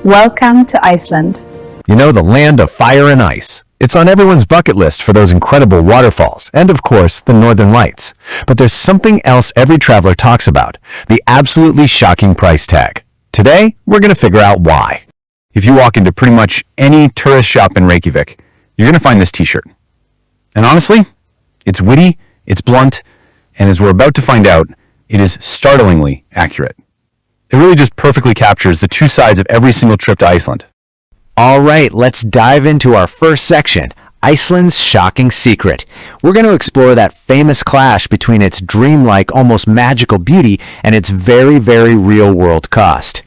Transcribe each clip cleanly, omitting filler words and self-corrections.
Welcome to Iceland. You know, the land of fire and ice. It's on everyone's bucket list for those incredible waterfalls and, of course, the northern lights. But there's something else every traveler talks about, the absolutely shocking price tag. Today, we're going to figure out why. If you walk into pretty much any tourist shop in Reykjavik, you're going to find this t-shirt. And honestly, it's witty, it's blunt, and as we're about to find out, it is startlingly accurate. It really just perfectly captures the two sides of every single trip to Iceland. All right, let's dive into our first section, Iceland's shocking secret. We're going to explore that famous clash between its dreamlike, almost magical beauty and its very, very real-world cost.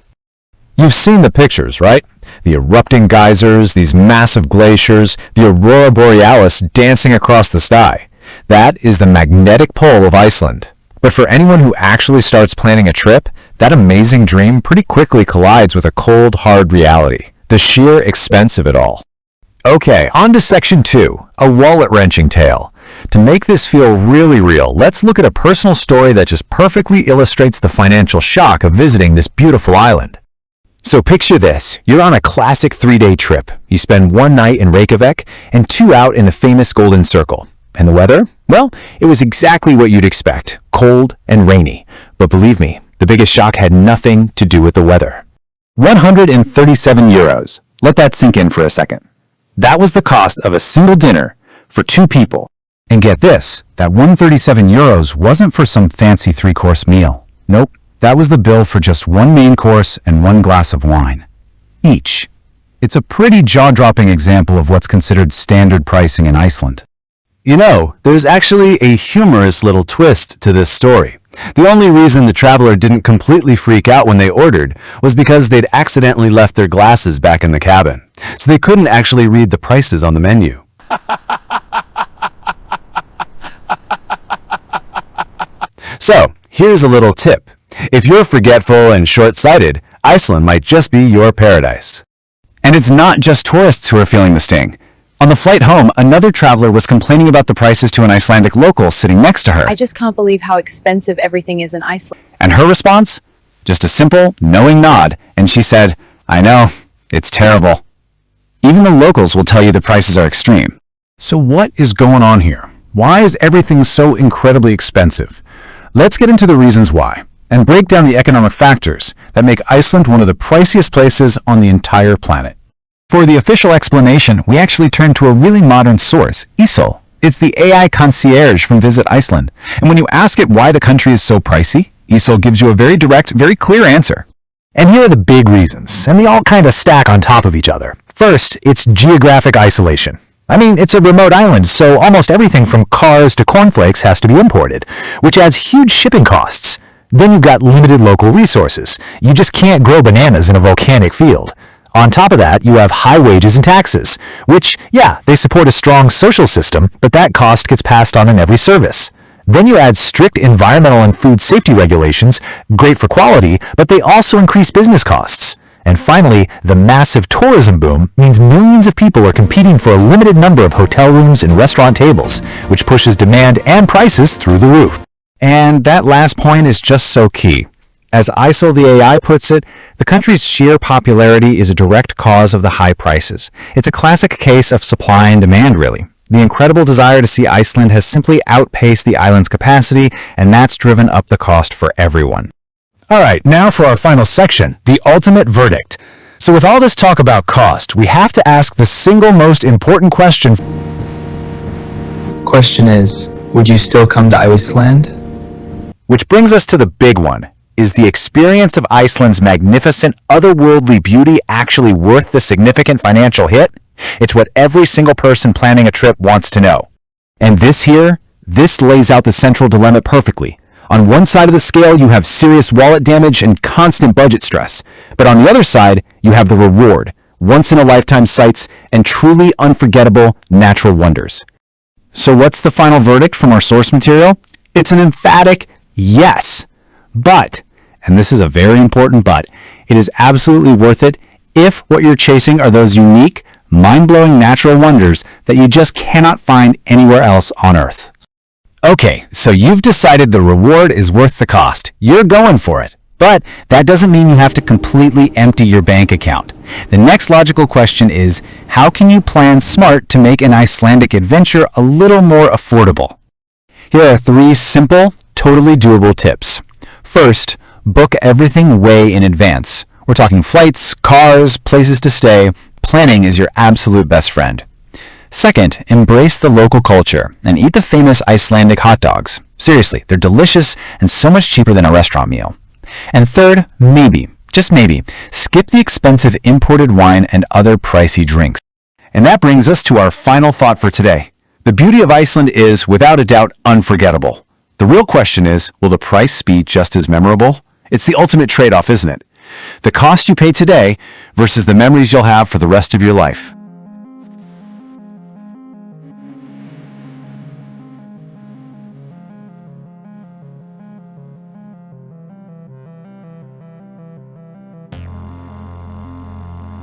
You've seen the pictures, right? The erupting geysers, these massive glaciers, the aurora borealis dancing across the sky. That is the magnetic pole of Iceland. But for anyone who actually starts planning a trip, that amazing dream pretty quickly collides with a cold, hard reality. The sheer expense of it all. Okay, on to section 2, a wallet-wrenching tale. To make this feel really real, let's look at a personal story that just perfectly illustrates the financial shock of visiting this beautiful island. So picture this, you're on a classic 3-day trip. You spend 1 night in Reykjavik and 2 out in the famous Golden Circle. And the weather? Well, it was exactly what you'd expect, cold and rainy. But believe me, the biggest shock had nothing to do with the weather. 137 euros. Let that sink in for a second. That was the cost of a single dinner for 2 people. And get this, that 137 euros wasn't for some fancy 3-course meal. Nope, that was the bill for just 1 main course and 1 glass of wine. Each. It's a pretty jaw-dropping example of what's considered standard pricing in Iceland. You know, there's actually a humorous little twist to this story. The only reason the traveler didn't completely freak out when they ordered was because they'd accidentally left their glasses back in the cabin, so they couldn't actually read the prices on the menu. So, here's a little tip. If you're forgetful and short-sighted, Iceland might just be your paradise. And it's not just tourists who are feeling the sting. On the flight home, another traveler was complaining about the prices to an Icelandic local sitting next to her. I just can't believe how expensive everything is in Iceland. And her response? Just a simple, knowing nod, and she said, I know, it's terrible. Even the locals will tell you the prices are extreme. So what is going on here? Why is everything so incredibly expensive? Let's get into the reasons why, and break down the economic factors that make Iceland one of the priciest places on the entire planet. For the official explanation, we actually turn to a really modern source, Ísol. It's the AI concierge from Visit Iceland. And when you ask it why the country is so pricey, Ísol gives you a very direct, very clear answer. And here are the big reasons, and they all kind of stack on top of each other. First, it's geographic isolation. I mean, it's a remote island, so almost everything from cars to cornflakes has to be imported, which adds huge shipping costs. Then you've got limited local resources. You just can't grow bananas in a volcanic field. On top of that, you have high wages and taxes, which, yeah, they support a strong social system, but that cost gets passed on in every service. Then you add strict environmental and food safety regulations, great for quality, but they also increase business costs. And finally, the massive tourism boom means millions of people are competing for a limited number of hotel rooms and restaurant tables, which pushes demand and prices through the roof. And that last point is just so key. As Ísol the AI puts it, the country's sheer popularity is a direct cause of the high prices. It's a classic case of supply and demand, really. The incredible desire to see Iceland has simply outpaced the island's capacity, and that's driven up the cost for everyone. Alright, now for our final section, the ultimate verdict. So with all this talk about cost, we have to ask the single most important question. Question is, would you still come to Iceland? Which brings us to the big one. Is the experience of Iceland's magnificent, otherworldly beauty actually worth the significant financial hit? It's what every single person planning a trip wants to know. And this lays out the central dilemma perfectly. On one side of the scale, you have serious wallet damage and constant budget stress. But on the other side, you have the reward, once-in-a-lifetime sights, and truly unforgettable natural wonders. So what's the final verdict from our source material? It's an emphatic yes. But, and this is a very important but, it is absolutely worth it if what you're chasing are those unique, mind-blowing natural wonders that you just cannot find anywhere else on Earth. Okay, so you've decided the reward is worth the cost. You're going for it. But that doesn't mean you have to completely empty your bank account. The next logical question is, how can you plan smart to make an Icelandic adventure a little more affordable? Here are 3 simple, totally doable tips. First, book everything way in advance. We're talking flights, cars, places to stay. Planning is your absolute best friend. Second, embrace the local culture and eat the famous Icelandic hot dogs. Seriously, they're delicious and so much cheaper than a restaurant meal. And third, maybe, just maybe, skip the expensive imported wine and other pricey drinks. And that brings us to our final thought for today. The beauty of Iceland is, without a doubt, unforgettable. The real question is, will the price be just as memorable? It's the ultimate trade-off, isn't it? The cost you pay today versus the memories you'll have for the rest of your life.